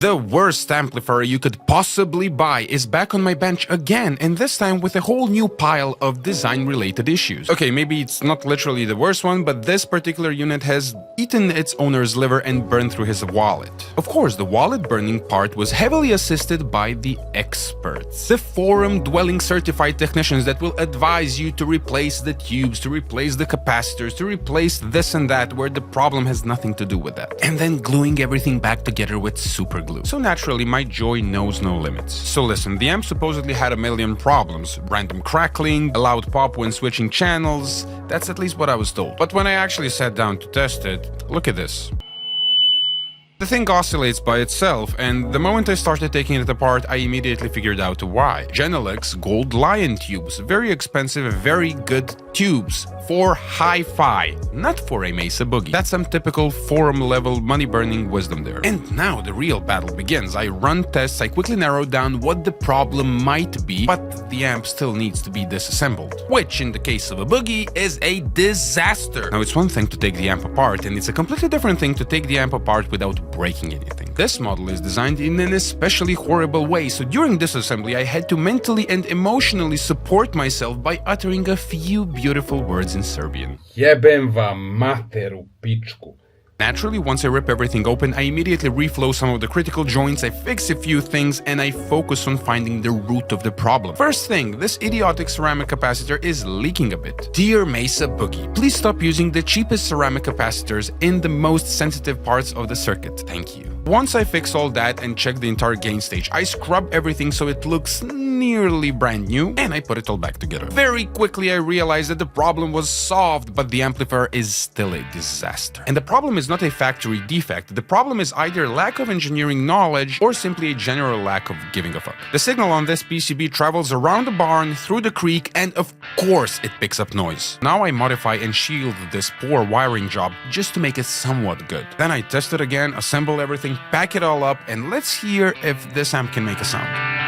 The worst amplifier you could possibly buy is back on my bench again, and this time with a whole new pile of design-related issues. Okay, maybe it's not literally the worst one, but this particular unit has eaten its owner's liver and burned through his wallet. Of course, the wallet burning part was heavily assisted by the experts. The forum-dwelling certified technicians that will advise you to replace the tubes, to replace the capacitors, to replace this and that, where the problem has nothing to do with that. And then gluing everything back together with super glue. So naturally, my joy knows no limits. So listen, the amp supposedly had a million problems. Random crackling, a loud pop when switching channels. That's at least what I was told. But when I actually sat down to test it, look at this. The thing oscillates by itself, and the moment I started taking it apart, I immediately figured out why. Genelux Gold Lion tubes. Very expensive, very good tubes. For hi-fi, not for a Mesa Boogie. That's some typical forum-level money-burning wisdom there. And now the real battle begins. I run tests, I quickly narrow down what the problem might be, but the amp still needs to be disassembled. Which, in the case of a Boogie, is a disaster. Now, it's one thing to take the amp apart, and it's a completely different thing to take the amp apart without breaking anything. This model is designed in an especially horrible way, so during disassembly I had to mentally and emotionally support myself by uttering a few beautiful words in Serbian. Jebem vam materu pičku. Naturally, once I rip everything open, I immediately reflow some of the critical joints, I fix a few things, and I focus on finding the root of the problem. First thing, this idiotic ceramic capacitor is leaking a bit. Dear Mesa Boogie, please stop using the cheapest ceramic capacitors in the most sensitive parts of the circuit. Thank you. Once I fix all that and check the entire gain stage, I scrub everything so it looks nearly brand new, and I put it all back together. Very quickly I realized that the problem was solved, but the amplifier is still a disaster. And the problem is not a factory defect. The problem is either lack of engineering knowledge or simply a general lack of giving a fuck. The signal on this PCB travels around the barn, through the creek, and of course it picks up noise. Now I modify and shield this poor wiring job just to make it somewhat good. Then I test it again, assemble everything, pack it all up, and let's hear if this amp can make a sound.